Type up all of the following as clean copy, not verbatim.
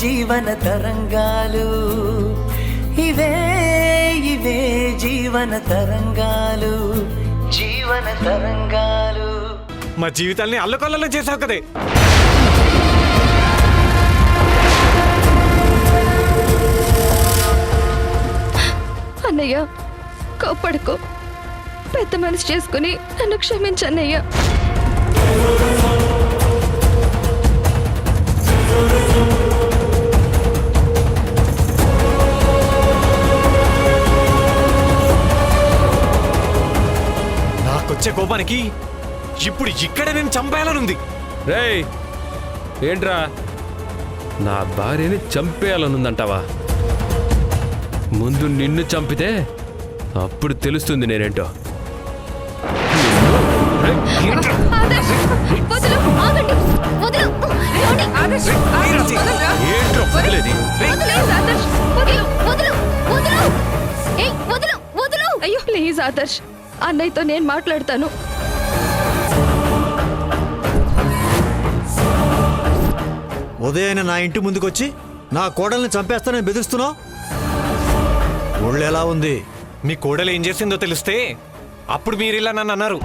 జీవన తరంగాలు, ఇవే ఇవే జీవన తరంగాలు, జీవన తరంగాలు. మా జీవితాల్ని అల్లకొల్లలో చేసావు కదే. అన్నయ్య కోపడుకో, పెద్ద మనసు చేసుకుని నన్ను క్షమించన్నయ్య. నాకొచ్చే కోపానికి ఇప్పుడు ఇక్కడే నేను చంపేయాలనుంది. రేయ్ ఏంట్రా, నా భార్యని చంపేయాలనుందంటావా? ముందు నిన్ను చంపితే అప్పుడు తెలుస్తుంది నేనేంటో. ఏంట్రో వదిలేది? అయ్యో ప్లీజ్ ఆదర్శ్, అన్నయ్యతో నేను మాట్లాడతాను. ఉదయాన్నే నా ఇంటి ముందుకొచ్చి నా కోడల్ని చంపేస్తానని బెదిరిస్తున్నావు. ఒళ్ళు ఎలా ఉంది? మీ కోడలు ఏం చేసిందో తెలిస్తే అప్పుడు మీరిలా నన్ను అన్నారు.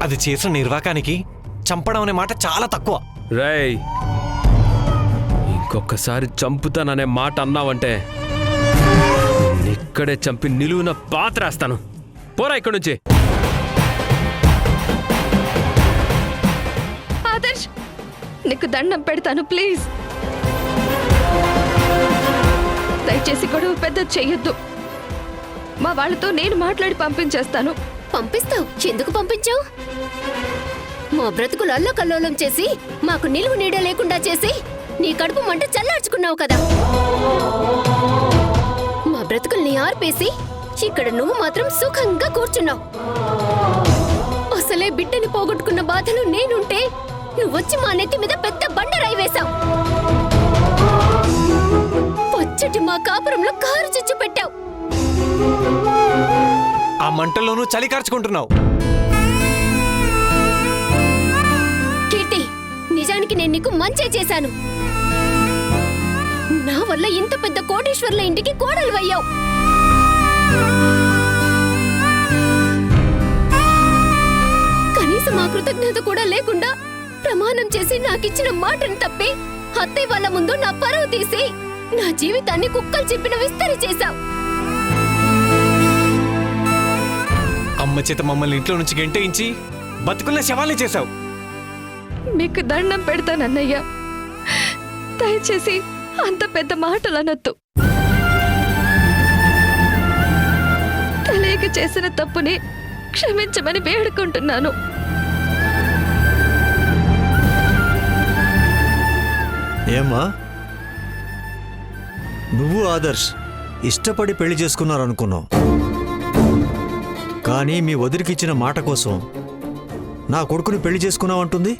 అది చేసిన నిర్వాకానికి చంపడం అనే మాట చాలా తక్కువ. రేయ్ ఇంకొకసారి చంపుతాననే మాట అన్నావంటే ఇక్కడే చంపి నిలువున పాత్రేస్తాను. పోరా ఇక్కడి నుంచి. ఆదర్శ్ నీకు దండం పెడతాను ప్లీజ్. దయచేసి గొడవ పెద్ద చెయ్యొద్దు. మా వాళ్ళతో నేను మాట్లాడి పంపించేస్తాను. పంపిస్తావు? ఎందుకు పంపించావు? మా బ్రతుకులు అల్లకల్లోలం చేసి మాకు నిలువు నీడ లేకుండా చేసి నీ కడుపు మంట చల్లార్చుకున్నావు కదా. మా బ్రతుకుల్ని ఆర్పేసి ఇక్కడ నువ్వు మాత్రం సుఖంగా కూర్చున్నావు. అసలే బిడ్డని పోగొట్టుకున్న బాధలు నేనుంటే నువ్వొచ్చి మా నెత్తి మీద పెద్ద బండరాయి వేశావు. పచ్చటి మా కాపురంలో కారు చిచ్చు పెట్టావు. ఆ మంటల్లోనూ చలి కార్చుకుంటున్నావు. కీర్తి, నిజానికి నేను నీకు మంచే చేశాను. నా వల్ల ఇంత పెద్ద కోటీశ్వర్ల ఇంటికి కోడలు అయ్యావు. కనీసం ఆ కృతజ్ఞత కూడా లేకుండా ప్రమాణం చేసి నాకిచ్చిన మాటను తప్పి అత్తయ్య వాళ్ళ ముందు నా పరువు తీసి నా జీవితాన్ని కుక్కలు చెప్పిన విస్తరి చేశావు. అమ్మ చేత మమ్మల్ని ఇంట్లో నుంచి గెంటేయించి బతుకున్న శవాల్ని చేశావు. మీకు దండం పెడతానన్నయ్య, దయచేసి అంత పెద్ద మాటలు అనొద్దు. తెలియక చేసిన తప్పుని క్షమించమని వేడుకుంటున్నాను. ఏమ్మా, నువ్వు ఆదర్శ్ ఇష్టపడి పెళ్లి చేసుకున్నారనుకున్నావు. కానీ మీ వదిలికిచ్చిన మాట కోసం నా కొడుకుని పెళ్లి చేసుకున్నావంటుంది.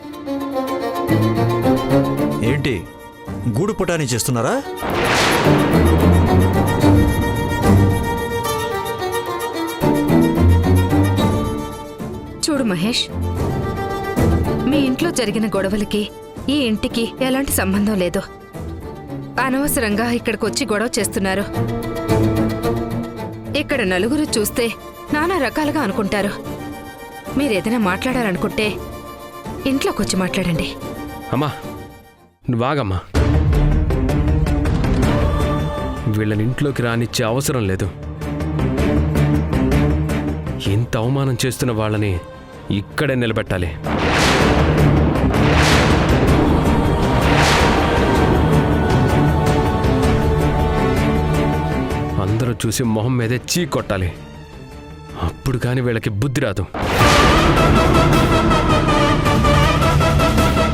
ఏంటి గూడు పుటాని చేస్తున్నారా? చూడు మహేష్, మీ ఇంట్లో జరిగిన గొడవలకి ఈ ఇంటికి ఎలాంటి సంబంధం లేదు. అనవసరంగా ఇక్కడికొచ్చి గొడవ చేస్తున్నారు. ఇక్కడ నలుగురు చూస్తే నానా రకాలుగా అనుకుంటారు. మీరేదైనా మాట్లాడాలనుకుంటే ఇంట్లోకొచ్చి మాట్లాడండి. అమ్మా నువ్వాగమ్మా. వీళ్ళని ఇంట్లోకి రానిచ్చే అవసరం లేదు. ఇంత అవమానం చేస్తున్న వాళ్ళని ఇక్కడే నిలబెట్టాలి. అందరూ చూసి మొహం మీదే చీ కొట్టాలి. అప్పుడు కాని వీళ్ళకి బుద్ధి రాదు.